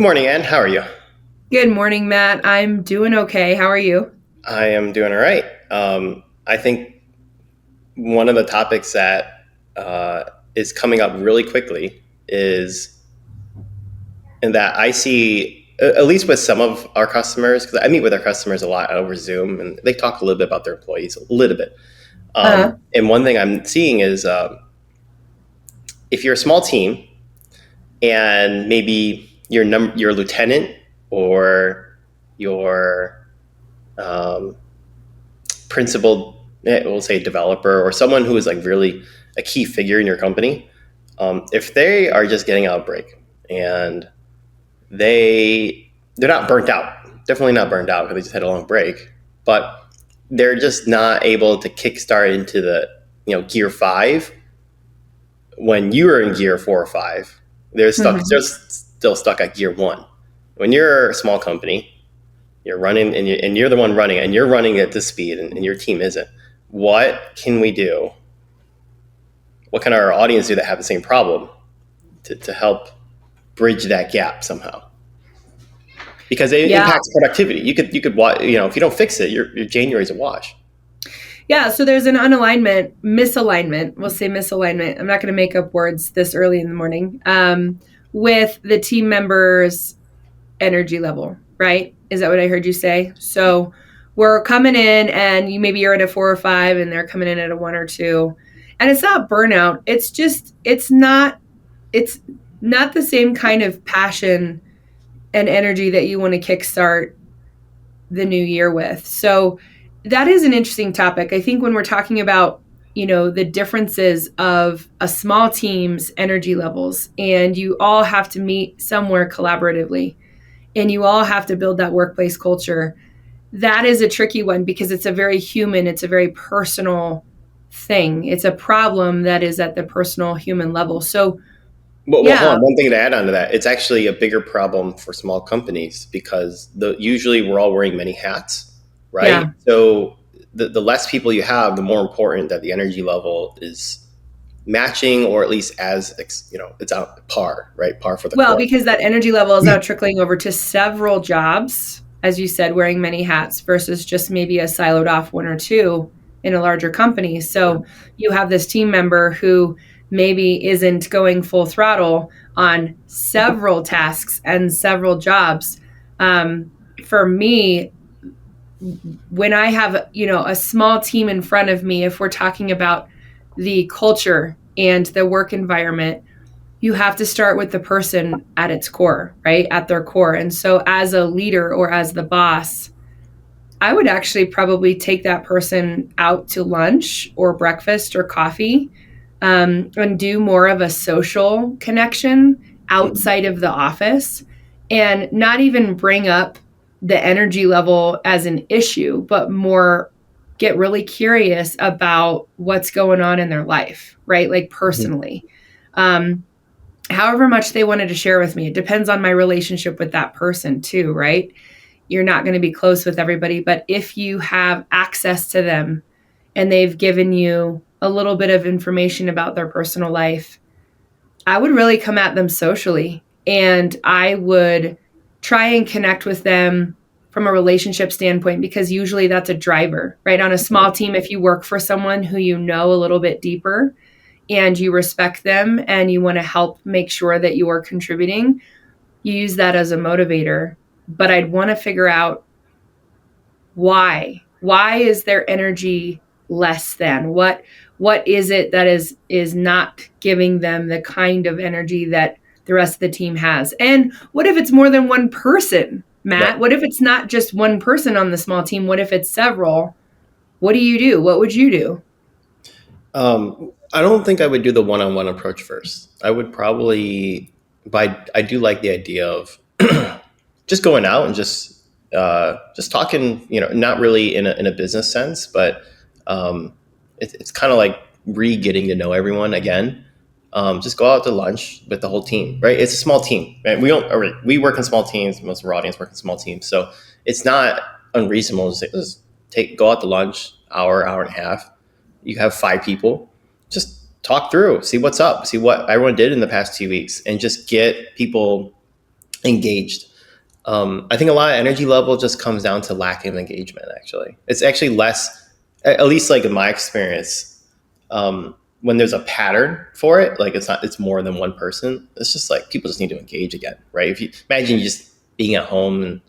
Good morning, Ann. How are you? Good morning, Matt. I'm doing okay. How are you? I am doing all right. I think one of the topics that is coming up really quickly is, and that I see, at least with some of our customers, because I meet with our customers a lot over Zoom, and they talk a little bit about their employees, a little bit. Uh-huh. And one thing I'm seeing is if you're a small team and maybe your lieutenant or your um, principal, we'll say developer or someone who is like really a key figure in your company, if they are just getting out of break and they're not burnt out, definitely not burnt out because they just had a long break, but they're just not able to kickstart into the gear five when you were in gear 4 or 5. They're hmm still stuck at gear one. When you're a small company, you're running and you're the one running and you're running at this speed and your team isn't. What can we do? What can our audience do that have the same problem to help bridge that gap somehow? Because it Yeah. impacts productivity. You could if you don't fix it, your January's a wash. Yeah. So there's an misalignment. We'll say misalignment. I'm not going to make up words this early in the morning. With the team members' energy level, right? Is that what I heard you say? So we're coming in and maybe you're at a 4 or 5 and they're coming in at a 1 or 2. And it's not burnout. It's not the same kind of passion and energy that you want to kickstart the new year with. So that is an interesting topic. I think when we're talking about, the differences of a small team's energy levels, and you all have to meet somewhere collaboratively, and you all have to build that workplace culture. That is a tricky one because it's a very human, it's a very personal thing. It's a problem that is at the personal human level. So, Well, hold yeah, on. One thing to add on to that, it's actually a bigger problem for small companies because usually we're all wearing many hats, right? yeah. So the less people you have, the more important that the energy level is matching, or at least as it's on par, right? Par for the Well, course. because that energy level is now trickling over to several jobs, as you said, wearing many hats versus just maybe a siloed off 1 or 2 in a larger company. So you have this team member who maybe isn't going full throttle on several tasks and several jobs. Um, for me, when I have, a small team in front of me, if we're talking about the culture and the work environment, you have to start with the person at its core, right? At their core. And so, as a leader or as the boss, I would actually probably take that person out to lunch or breakfast or coffee, and do more of a social connection Mhm. outside of the office and not even bring up the energy level as an issue, but more get really curious about what's going on in their life, right? Like personally. Um, However much they wanted to share with me. It depends on my relationship with that person too, right? You're not going to be close with everybody, but if you have access to them and they've given you a little bit of information about their personal life, I would really come at them socially and I would try and connect with them from a relationship standpoint because usually that's a driver, right? On a small team, if you work for someone who you know a little bit deeper, and you respect them and you want to help make sure that you are contributing, you use that as a motivator. But I'd want to figure out why. Why is their energy less than? What is it that is not giving them the kind of energy that the rest of the team has? And what if it's more than one person, Right. Matt? What if it's not just one person on the small team? What if it's several? What do you do? What would you do? I don't think I would do the one-on-one approach first. I would probably, but I do like the idea of just going out and just talking. Not really in a business sense, but it's kind of like getting to know everyone again. Just go out to lunch with the whole team, right? It's a small team, right? We work in small teams. Most of our audience work in small teams, so it's not unreasonable to say, let's go out to lunch, hour and a half. You have 5 people, just talk through, see what's up, see what everyone did in the past 2 weeks, and just get people engaged. I think a lot of energy level just comes down to lack of engagement. Actually, it's actually less, at least like in my experience, when there's a pattern for it, like it's more than one person. It's just like people just need to engage again, right? If you imagine you just being at home and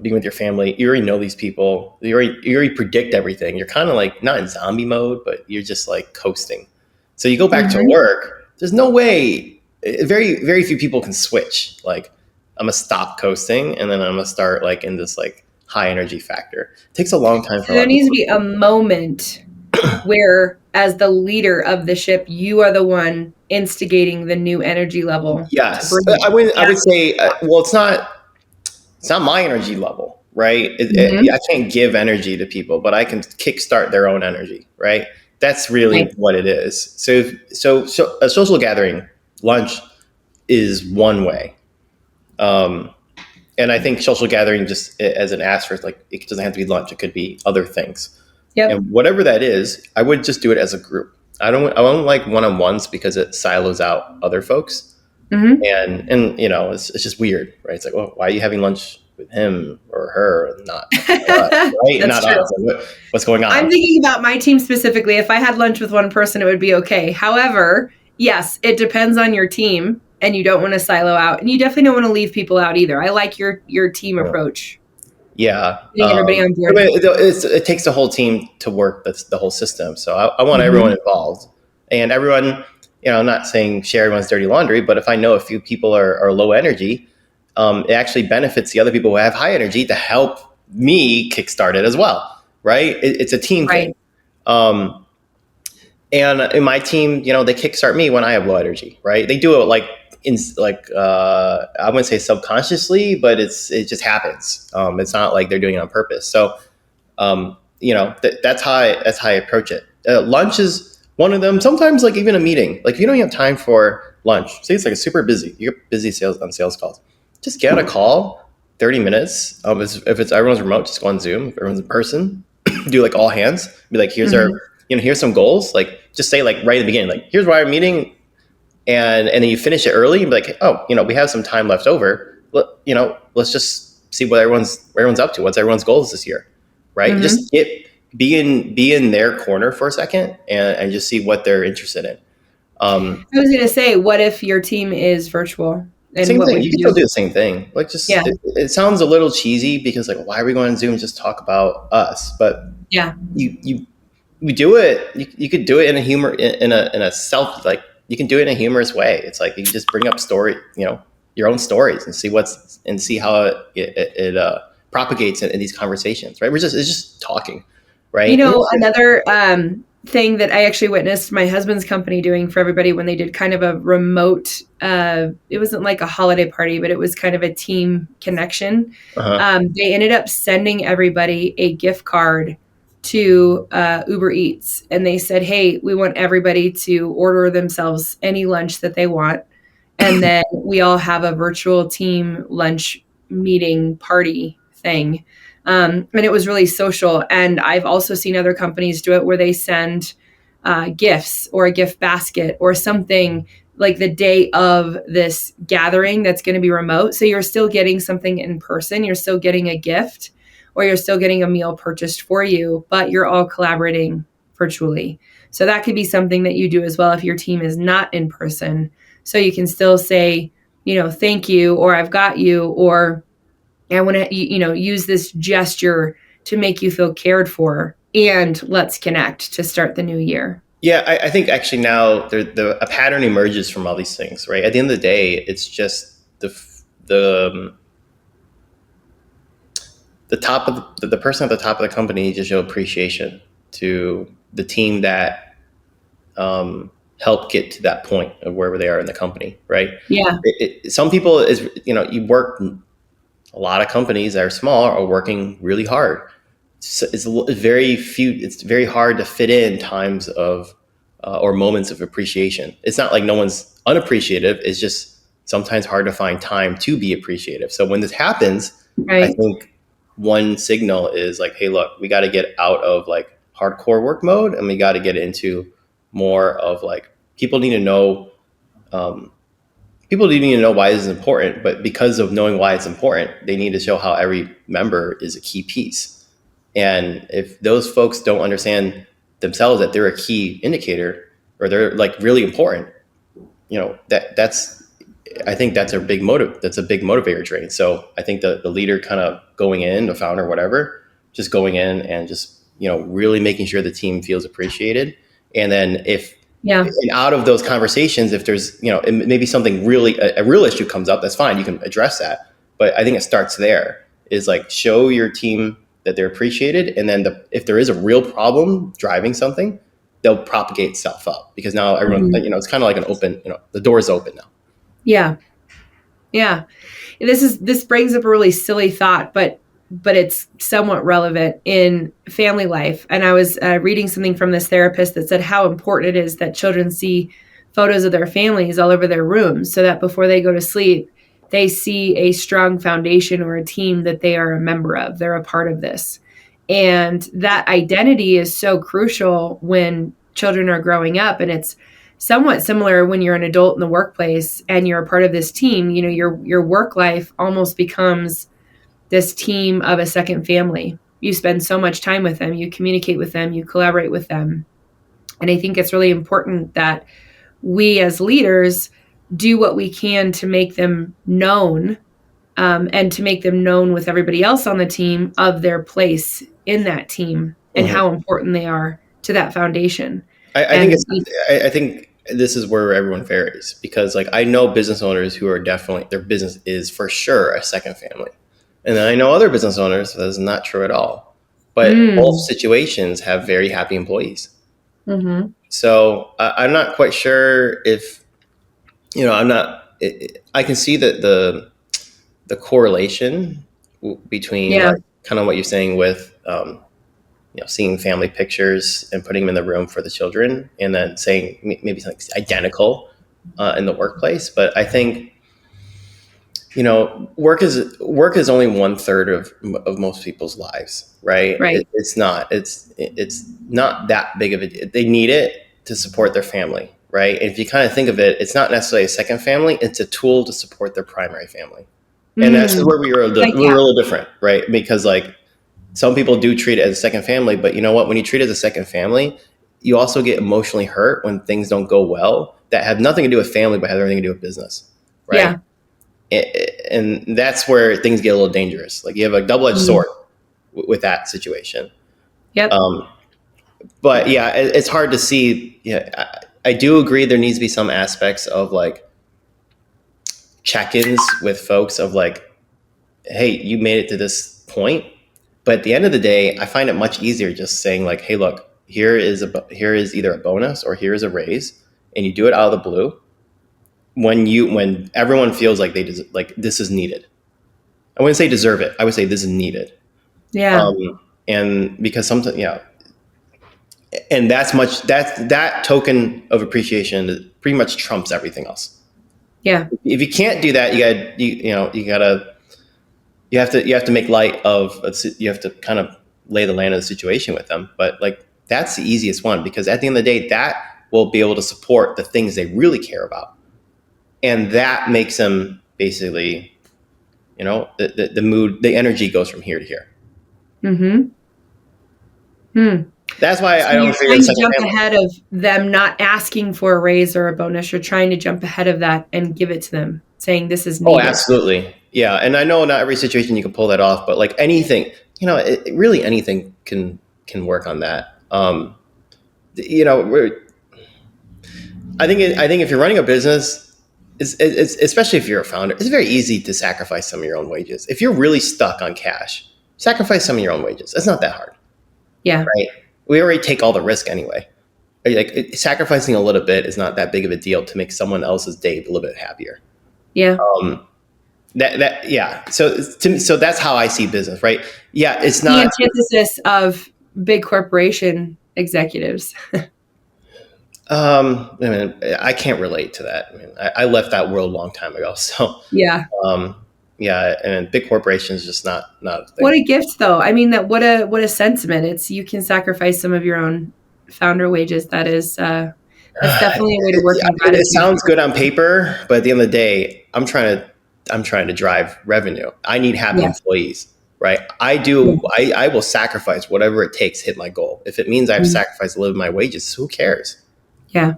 being with your family, you already know these people. You already predict everything. You're kind of like not in zombie mode, but you're just like coasting. So you go back to Mm-hmm. work. There's no way. Very few people can switch. Like I'm gonna stop coasting, and then I'm gonna start like in this like high energy factor. It takes a long time for So a lot there of needs to people. be a moment where, as the leader of the ship, you are the one instigating the new energy level to Yes, bring it. I would. I Yeah. would say. Well, it's not. It's not my energy level, right? Mm-hmm. I can't give energy to people, but I can kickstart their own energy, right? That's really Right. what it is. So a social gathering, lunch is one way. Um, and I think social gathering just as an asterisk, like it doesn't have to be lunch; it could be other things. Yep. And whatever that is, I would just do it as a group. I don't like one on ones because it silos out other folks, Mm-hmm. and you know it's just weird, right? It's like, well, why are you having lunch with him or her and not us, right? That's Not true. us. Like, what's going I'm on? thinking about my team specifically. If I had lunch with one person, it would be okay. However, yes, it depends on your team, and you don't want to silo out, and you definitely don't want to leave people out either. I like your team approach, Yeah, getting everybody on but board. it takes the whole team to work. That's the whole system. So I want everyone Mm-hmm. involved, and everyone. You know, I'm not saying share everyone's dirty laundry, but if I know a few people are low energy, it actually benefits the other people who have high energy to help me kickstart it as well, right? It's a team thing. Right. Um, and in my team, you know, they kickstart me when I have low energy, right? They do it like in like I wouldn't say subconsciously, but it just happens. It's not like they're doing it on purpose. So you know, that's how I approach it. Lunch is one of them. Sometimes like even a meeting, like if you don't have time for lunch, say it's like a super busy, you're busy sales calls, just get on a call, 30 minutes. If it's everyone's remote, just go on Zoom. If everyone's in person, do like all hands. Be like, here's our, Mm-hmm. you know, here's some goals. Like just say like right at the beginning, like here's why we're meeting, and then you finish it early and be like, oh, you know, we have some time left over. You know, let's just see what everyone's up to. What's everyone's goals this year, right? Mm-hmm. Just be in their corner for a second and just see what they're interested in. Um, I was going to say, what if your team is virtual, and Same what thing. would You you can still do? do the same thing. Like Yeah. just it sounds a little cheesy because like why are we going on Zoom and just talk about us? But Yeah. you you do it. You could do it in a humor in a self like you can do it in a humorous way. It's like you can just bring up story, you know, your own stories and see how it propagates in these conversations. Right? It's just talking, You right? And know, another thing that I actually witnessed my husband's company doing for everybody when they did kind of a remote, it wasn't like a holiday party, but it was kind of a team connection. uh-huh. They ended up sending everybody a gift card to Uber Eats. And they said, hey, we want everybody to order themselves any lunch that they want. And then we all have a virtual team lunch meeting party thing. And it was really social. And I've also seen other companies do it where they send gifts or a gift basket or something like the day of this gathering that's going to be remote. So you're still getting something in person, you're still getting a gift, or you're still getting a meal purchased for you, but you're all collaborating virtually. So that could be something that you do as well if your team is not in person. So you can still say, you know, thank you, or I've got you, or I want to, you know, use this gesture to make you feel cared for, and let's connect to start the new year. Yeah, I think actually now a pattern emerges from all these things, right? At the end of the day, it's just the top of the person at the top of the company needs to show appreciation to the team that helped get to that point of wherever they are in the company, right? Yeah. Some people is you know you work a lot of companies that are small are working really hard. It's very hard to fit in times of or moments of appreciation. It's not like no one's unappreciative. It's just sometimes hard to find time to be appreciative. So when this happens, I Right. think one signal is like, hey, look, we got to get out of like hardcore work mode and we got to get into more of like people need to know um, people don't even know why this is important, but because of knowing why it's important, they need to show how every member is a key piece. And if those folks don't understand themselves that they're a key indicator or they're like really important, that's I think that's a big motive. That's a big motivator train. So I think the leader kind of going in, the founder, whatever, just going in and just really making sure the team feels appreciated. And then if Yeah. and out of those conversations, if there's maybe something really a real issue comes up, that's fine. You can address that. But I think it starts there. Is like show your team that they're appreciated, and then if there is a real problem driving something, they'll propagate itself up because now everyone Mhm. it's kind of like an open the door's open now. Yeah. Yeah. This brings up a really silly thought, but it's somewhat relevant in family life. And I was reading something from this therapist that said how important it is that children see photos of their families all over their rooms, so that before they go to sleep, they see a strong foundation or a team that they are a member of. They're a part of this. And that identity is so crucial when children are growing up. And it's somewhat similar when you're an adult in the workplace and you're a part of this team. Your work life almost becomes this team of a second family. You spend so much time with them, you communicate with them, you collaborate with them. And I think it's really important that we as leaders do what we can to make them known, and to make them known with everybody else on the team of their place in that team and Mhm. how important they are to that foundation. I think And it's. I think this is where everyone varies because, like, I know business owners who are definitely their business is for sure a second family, and then I know other business owners that is not true at all. But both mm, situations have very happy employees. mm-hmm. So I'm not quite sure if I'm not. I can see that the correlation between Yeah. like kind of what you're saying with seeing family pictures and putting them in the room for the children, and then saying maybe something identical in the workplace. But I think work is only 1/3 of most people's lives, right? Right. It's not that big of a. They need it to support their family, right? And if you kind of think of it, it's not necessarily a second family; it's a tool to support their primary family, and that's Mm, where like we're a that. little different, right? Because like some people do treat it as a second family, but you know what? When you treat it as a second family, you also get emotionally hurt when things don't go well that have nothing to do with family, but have everything to do with business, right? Yeah. And that's where things get a little dangerous. Like you have a double-edged Mm, sword with that situation. yep. Um, but yeah, it's hard to see. Yeah, I do agree. There needs to be some aspects of like check-ins with folks of like, hey, you made it to this point. But at the end of the day, I find it much easier just saying like, hey, look, here is either a bonus or here is a raise, and you do it out of the blue when everyone feels like like this is needed. I wouldn't say deserve it. I would say this is needed. Yeah. And because sometimes, and that token of appreciation pretty much trumps everything else. Yeah. If you can't do that, you have to make light of you have to kind of lay the land of the situation with them. But like that's the easiest one because at the end of the day, that will be able to support the things they really care about, and that makes them basically, the mood, the energy goes from here to here. Mm-hmm. Hmm. That's why So I you're don't figure the trying to second jump family. ahead of them not asking for a raise or a bonus. You're trying to jump ahead of that and give it to them, saying this is Oh, needed. absolutely. Yeah. And I know not every situation you can pull that off, but like anything, really anything can work on that. You know, we're, I think if you're running a business, it's especially if you're a founder, it's very easy to sacrifice some of your own wages. If you're really stuck on cash, sacrifice some of your own wages. It's not that hard, Yeah. right? We already take all the risk anyway. Like sacrificing a little bit is not that big of a deal to make someone else's day a little bit happier. Yeah. Um, yeah. So that's how I see business, right? Yeah, it's The not. antithesis of big corporation executives. I mean, I can't relate to that. I mean, I left that world a long time ago. So, Yeah. um, yeah, and big corporations just not a What thing. a gift though. I mean that what a sentiment. It's you can sacrifice some of your own founder wages. That is That's definitely a way to work I in mean, it gratitude. sounds good on paper, but at the end of the day, I'm trying to drive revenue. I need happy Yeah. employees, right? Yeah. I will sacrifice whatever it takes to hit my goal. If it means I have to Mm. sacrifice a little bit of my wages, who cares, Yeah.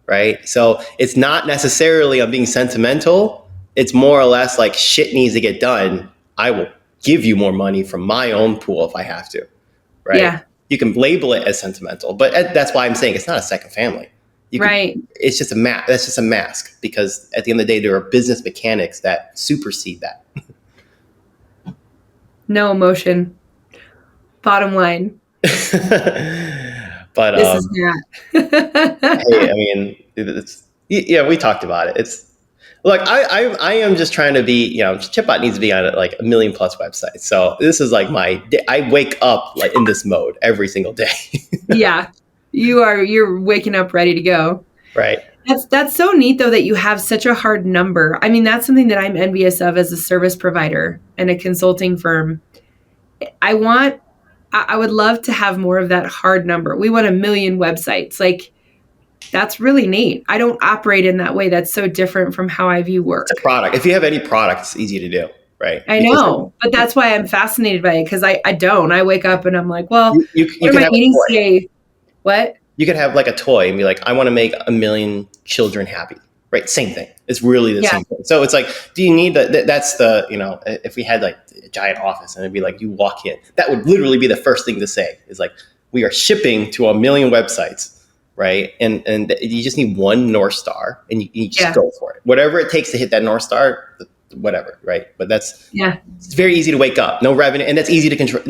right? So it's not necessarily I'm being sentimental. It's more or less like shit needs to get done. I will give you more money from my own pool if I have to, right? Yeah. You can label it as sentimental, but that's why I'm saying it's not a second family. You could, Right. it's just a mask. That's just a mask because at the end of the day, there are business mechanics that supersede that. No emotion. Bottom line. But This is hey, not. I mean, it's yeah, we talked about it. It's look, I am just trying to be, Chipbot needs to be on like a million plus websites. So this is like I wake up like in this mode every single day, Yeah. You're waking up ready to go. right? That's so neat though that you have such a hard number. I mean, that's something that I'm envious of as a service provider and a consulting firm. I want I would love to have more of that hard number. We want 1 million websites. Like that's really neat. I don't operate in that way. That's so different from how I view It's a work. product. If you have any product, it's easy to do, right? I Because know, but that's why I'm fascinated by it because I don't. I wake up and I'm like, well, you what are could my have a meetings toy. today? What? You could have like a toy and be like, I want to make 1 million children happy, right? Same thing. It's really the Yeah, same thing. So it's like, do you need that? That's the, if we had like a giant office and it'd be like, you walk in, that would literally be the first thing to say is like, we are shipping to 1 million websites, right? And you just need one North Star and you just yeah, go for it. Whatever it takes to hit that North Star, whatever, right? But yeah. it's very easy to wake up, no revenue, and that's easy to control.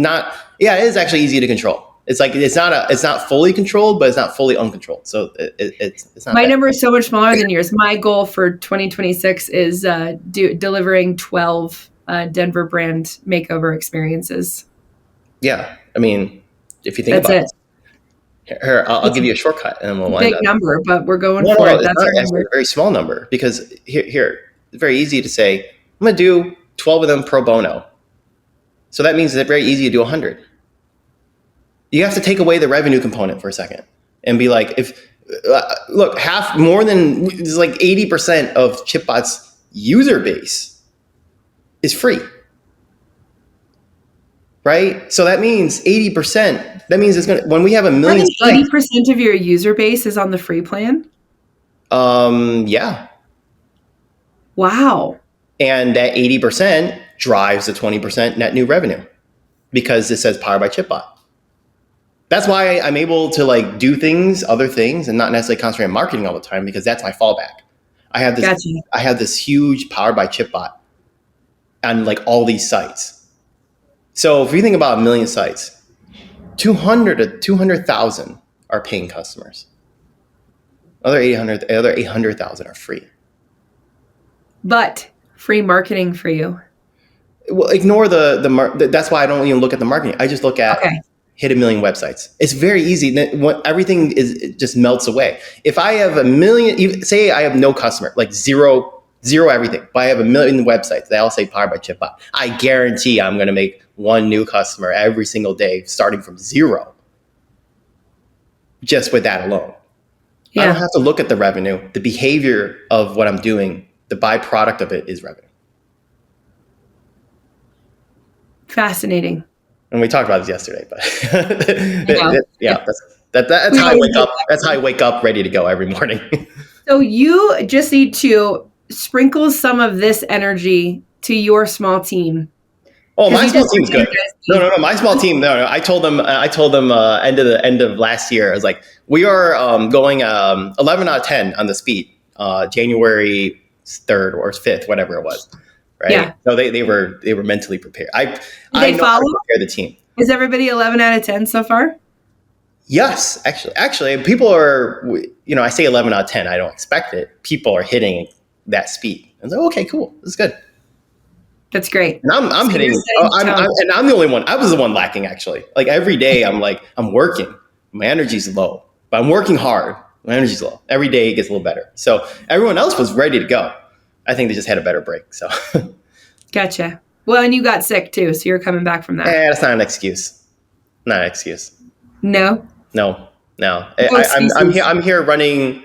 Yeah, it is actually easy to control. It's like it's not fully controlled, but it's not fully uncontrolled. So it's not My that. number is so much smaller than yours. My goal for 2026 is delivering 12 Denver brand makeover experiences. Yeah, I mean, if you think That's about it. it, here I'll It's give you a shortcut, and then we'll a wind big up. number, but we're going No, for no, it. it's That's not our actually number. a very small number because it's very easy to say I'm going to do 12 of them pro bono. So that means it's very easy to do 100. You have to take away the revenue component for a second and be like, if look, half more than it's like 80% of Chipbot's user base is free, right? So that means 80%. That means it's gonna when we have a More million than sites. 80% of your user base is on the free plan. Yeah, Wow. and that 80% drives the 20% net new revenue because it says powered by Chipbot. That's why I'm able to like do other things, and not necessarily concentrate on marketing all the time because that's my fallback. I have this, Gotcha. I have this huge powered by Chipbot on like all these sites. So if you think about a million sites, 200 to 200,000 are paying customers. Other 800,000 are free. But free marketing for you. Well, ignore that's why I don't even look at the marketing. I just look at Okay. hit 1 million websites. It's very easy. Everything it just melts away. If I have 1 million, say I have no customer, like zero everything, but I have 1 million websites. They all say powered by Chipbot. I guarantee I'm going to make one new customer every single day, starting from zero, just with that alone. I don't Yeah. have to look at the revenue. The behavior of what I'm doing, the byproduct of it is revenue. Fascinating. And we talked about this yesterday, but I know. Yeah. yeah, that's We how I always wake get up. back. That's how I wake up ready to go every morning. So you just need to sprinkle some of this energy to your small team Oh, because my you small just team's good. energized No, me. no, no. My small team. No, no. I told them. End of last year. I was like, we are going 11 out of 10 on the speed. January 3rd or 5th, whatever it was. Right. Yeah. So they were mentally prepared. Did I they know how follow? to prepare the team. Is everybody 11 out of 10 so far? Yes, actually, people are. I say 11 out of 10. I don't expect it. People are hitting that speed. I was like, okay, cool. This is good. That's great. And I'm So you're hitting. setting the tone. And I'm the only one. I was the one lacking actually. Like every day, I'm working. My energy's low, but I'm working hard. My energy's low. Every day it gets a little better. So everyone else was ready to go. I think they just had a better break. So, Gotcha. Well, and you got sick too, so you're coming back from that. that's not an excuse. Not an excuse. No, No, no. no I'm here. excuses. I'm here running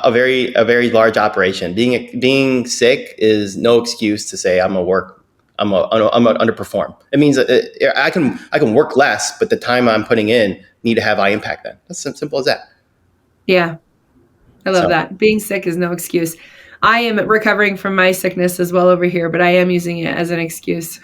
a very large operation. Being sick is no excuse to say I'm gonna underperform. It means that I can work less, but the time I'm putting in need to have high impact. Then that's as simple as that. Yeah. I love So that. Being sick is no excuse. I am recovering from my sickness as well over here, but I am using it as an excuse.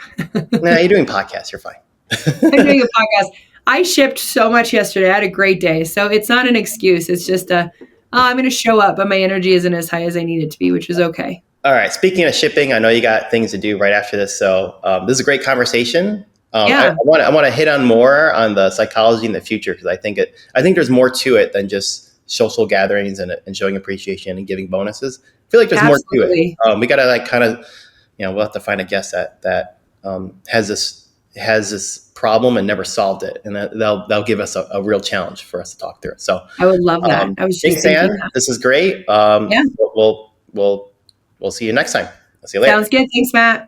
nah, you're doing podcasts. You're fine. I'm doing a podcast. I shipped so much yesterday. I had a great day. So it's not an excuse. It's just I'm going to show up, but my energy isn't as high as I need it to be, which is okay. All right. Speaking of shipping, I know you got things to do right after this. So this is a great conversation. Yeah, I want to hit on more on the psychology in the future because I think there's more to it than just social gatherings and showing appreciation and giving bonuses. I feel like there's more to it. absolutely. We got to like kind of, we'll have to find a guest that has this problem and never solved it, and they'll give us a real challenge for us to talk through it. So I would love that. I was just thanks, thinking Ann. that. This is great. Yeah, We'll see you next time. I'll see you later. sounds good. Thanks, Matt.